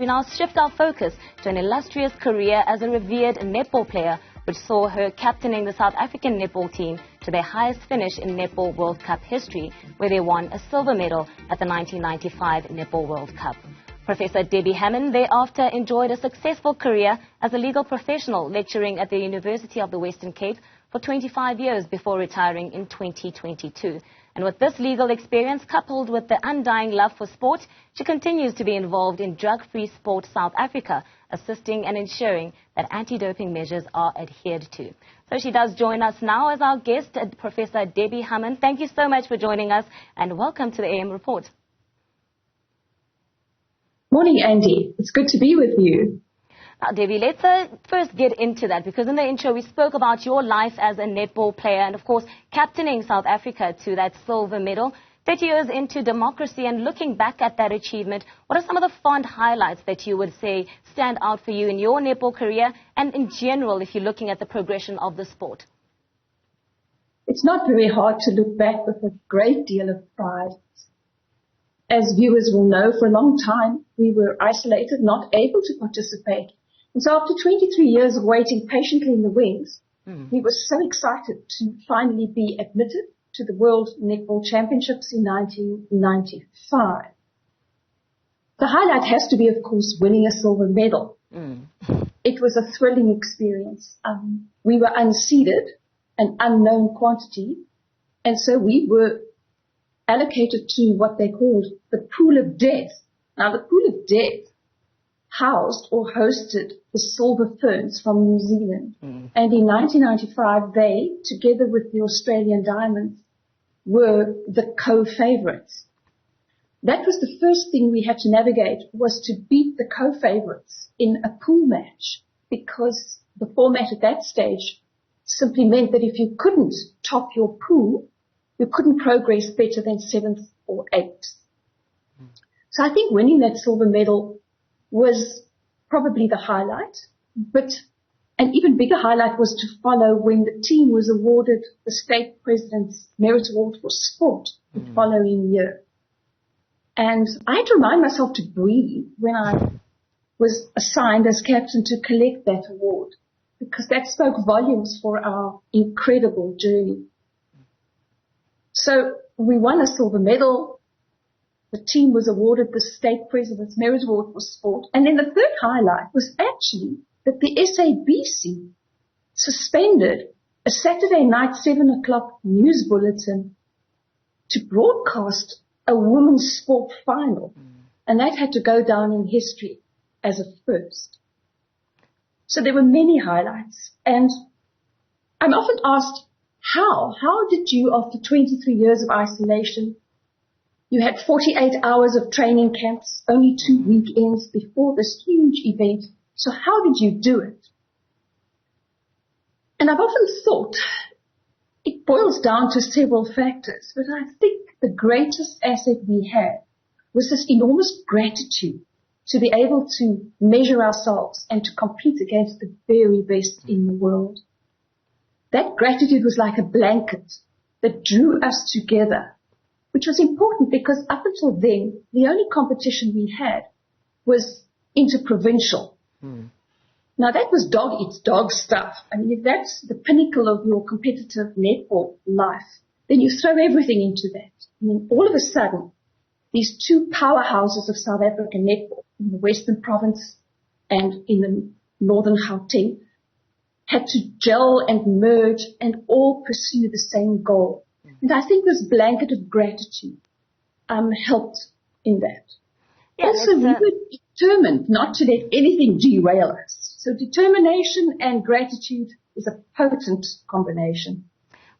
We now shift our focus to an illustrious career as a revered netball player, which saw her captaining the South African netball team to their highest finish in Netball World Cup history, where they won a silver medal at the 1995 Netball World Cup. Professor Debbie Hamman thereafter enjoyed a successful career as a legal professional, lecturing at the University of the Western Cape for 25 years before retiring in 2022. And with this legal experience, coupled with the undying love for sport, she continues to be involved in Drug-Free Sport South Africa, assisting and ensuring that anti-doping measures are adhered to. So she does join us now as our guest, Professor Debbie Hamman. Thank you so much for joining us, and welcome to the AM Report. Morning, Andee. It's good to be with you. Now, Debbie, let's first get into that, because in the intro we spoke about your life as a netball player and, of course, captaining South Africa to that silver medal. 30 years into democracy and looking back at that achievement, what are some of the fond highlights that you would say stand out for you in your netball career and in general if you're looking at the progression of the sport? It's not very hard to look back with a great deal of pride. As viewers will know, for a long time we were isolated, not able to participate. And so after 23 years of waiting patiently in the wings, we were so excited to finally be admitted to the World Netball Championships in 1995. The highlight has to be, of course, winning a silver medal. It was a thrilling experience. We were unseeded, an unknown quantity, and so we were allocated to what they called the pool of death. Now, the pool of death housed or hosted the Silver Ferns from New Zealand. And in 1995, they, together with the Australian Diamonds, were the co-favorites. That was the first thing we had to navigate, was to beat the co-favorites in a pool match, because the format at that stage simply meant that if you couldn't top your pool, you couldn't progress better than 7th or 8th. So I think winning that silver medal was probably the highlight, but an even bigger highlight was to follow when the team was awarded the state president's Merit Award for Sport the following year. And I had to remind myself to breathe when I was assigned as captain to collect that award, because that spoke volumes for our incredible journey. So we won a silver medal. The team was awarded the state president's Merit Award for Sport. And then the third highlight was actually that the SABC suspended a Saturday night 7 o'clock news bulletin to broadcast a women's sport final. And that had to go down in history as a first. So there were many highlights. And I'm often asked, how did you, after 23 years of isolation, you had 48 hours of training camps, only 2 weekends before this huge event. So how did you do it? And I've often thought it boils down to several factors, but I think the greatest asset we had was this enormous gratitude to be able to measure ourselves and to compete against the very best in the world. That gratitude was like a blanket that drew us together, which was important because up until then, the only competition we had was interprovincial. Now, that was dog-eat-dog stuff. I mean, if that's the pinnacle of your competitive netball life, then you throw everything into that. I mean, all of a sudden, these two powerhouses of South African netball, in the Western Province and in the Northern Gauteng, had to gel and merge and all pursue the same goal. And I think this blanket of gratitude helped in that. Yeah, also, we were determined not to let anything derail us. So determination and gratitude is a potent combination.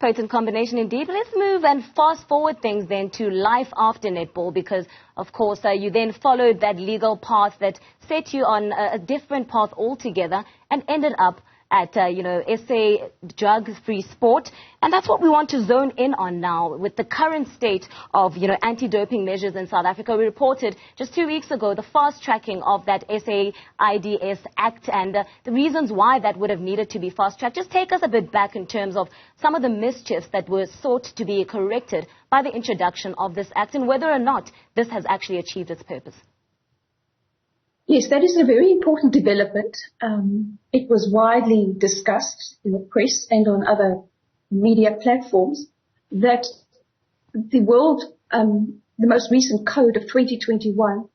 Potent combination indeed. But let's move and fast forward things then to life after netball, because, of course, you then followed that legal path that set you on a different path altogether and ended up at, SA Drug-Free Sport. And that's what we want to zone in on now with the current state of, anti-doping measures in South Africa. We reported just 2 weeks ago the fast-tracking of that SAIDS Act and the reasons why that would have needed to be fast-tracked. Just take us a bit back in terms of some of the mischiefs that were sought to be corrected by the introduction of this Act and whether or not this has actually achieved its purpose. Yes, that is a very important development. It was widely discussed in the press and on other media platforms that the most recent code of 2021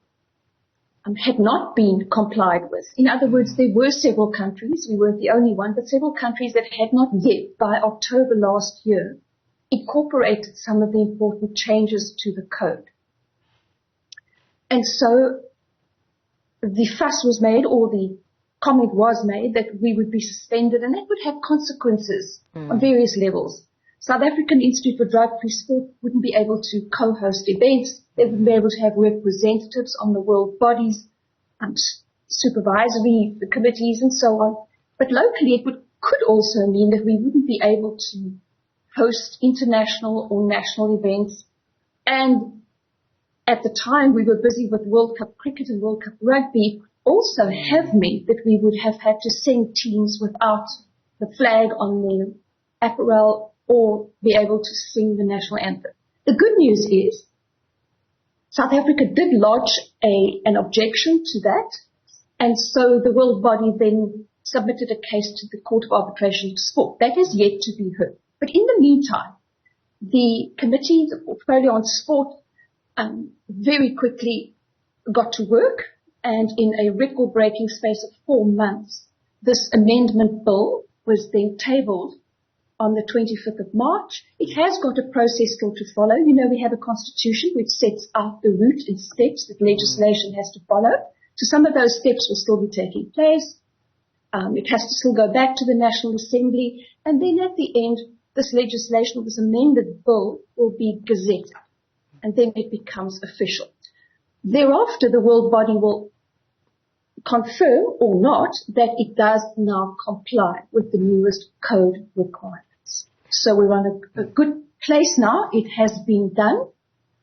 had not been complied with. In other words, there were several countries, we weren't the only one, but several countries that had not yet, by October last year, incorporated some of the important changes to the code. And so the fuss was made, or the comment was made, that we would be suspended, and that would have consequences on various levels. South African Institute for Drug-Free Sport wouldn't be able to co-host events. They wouldn't be able to have representatives on the world bodies, supervisory committees, and so on. But locally, it could also mean that we wouldn't be able to host international or national events. And at the time, we were busy with World Cup cricket and World Cup rugby. Also have meant that we would have had to send teams without the flag on their apparel or be able to sing the national anthem. The good news is South Africa did lodge an objection to that, and so the world body then submitted a case to the Court of Arbitration for Sport. That is yet to be heard. But in the meantime, the committee, the portfolio on sport, very quickly got to work, and in a record-breaking space of 4 months, this amendment bill was then tabled on the 25th of March. It has got a process still to follow. You know, we have a constitution which sets out the route and steps that legislation has to follow. So some of those steps will still be taking place. It has to still go back to the National Assembly. And then at the end, this legislation, this amended bill, will be gazetted. And then it becomes official. Thereafter, the world body will confirm or not that it does now comply with the newest code requirements. So we're on a good place now. It has been done,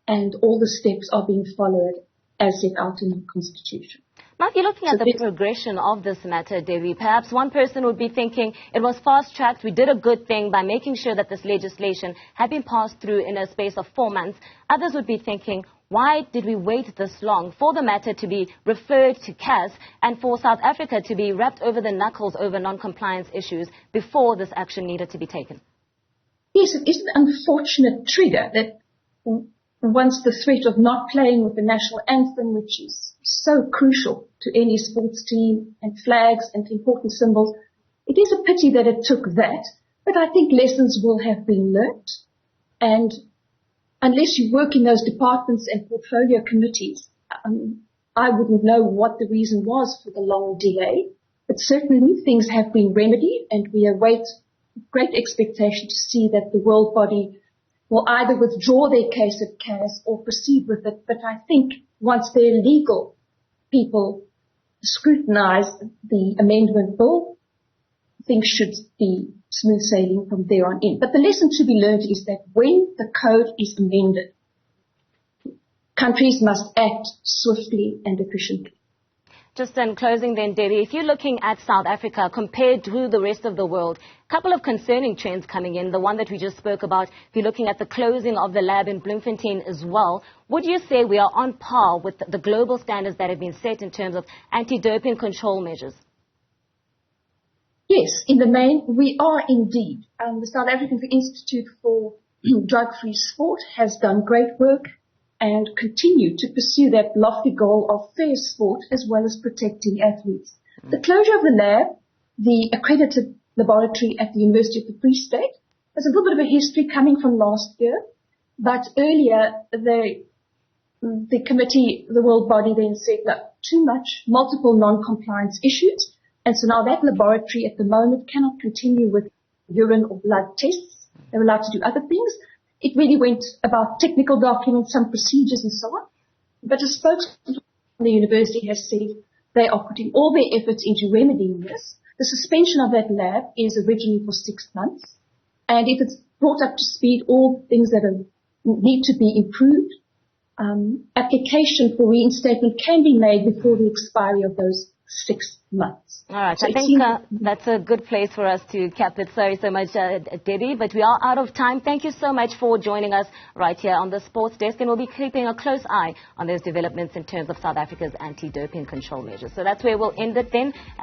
and all the steps are being followed as set out in the Constitution. Now, if you're looking at the progression of this matter, Debbie, perhaps one person would be thinking it was fast-tracked. We did a good thing by making sure that this legislation had been passed through in a space of 4 months. Others would be thinking, why did we wait this long for the matter to be referred to CAS and for South Africa to be wrapped over the knuckles over non-compliance issues before this action needed to be taken? Yes, it is an unfortunate trigger that once the threat of not playing with the national anthem, which is so crucial to any sports team, and flags and important symbols, it is a pity that it took that, but I think lessons will have been learnt, and unless you work in those departments and portfolio committees, I wouldn't know what the reason was for the long delay, but certainly things have been remedied, and we await great expectation to see that the world body will either withdraw their case at CAS or proceed with it. But I think once their legal people scrutinize the amendment bill, things should be smooth sailing from there on in. But the lesson to be learned is that when the code is amended, countries must act swiftly and efficiently. Just in closing then, Debbie, if you're looking at South Africa compared to the rest of the world, a couple of concerning trends coming in. The one that we just spoke about, if you're looking at the closing of the lab in Bloemfontein as well, would you say we are on par with the global standards that have been set in terms of anti-doping control measures? Yes, in the main, we are indeed. The South African Institute for Drug-Free Sport has done great work and continue to pursue that lofty goal of fair sport as well as protecting athletes. The closure of the lab, the accredited laboratory at the University of the Free State, has a little bit of a history coming from last year, but earlier the committee, the world body then said, no, too much, multiple non-compliance issues, and so now that laboratory at the moment cannot continue with urine or blood tests. They're allowed to do other things. It really went about technical documents, some procedures and so on. But a spokesman from the university has said they are putting all their efforts into remedying this. The suspension of that lab is originally for 6 months. And if it's brought up to speed, all things that need to be improved, application for reinstatement can be made before the expiry of those 6 months. All right, So I think that's a good place for us to cap it. Sorry so much, Debbie, but we are out of time. Thank you so much for joining us right here on the Sports Desk, and we'll be keeping a close eye on those developments in terms of South Africa's anti-doping control measures. So that's where we'll end it then.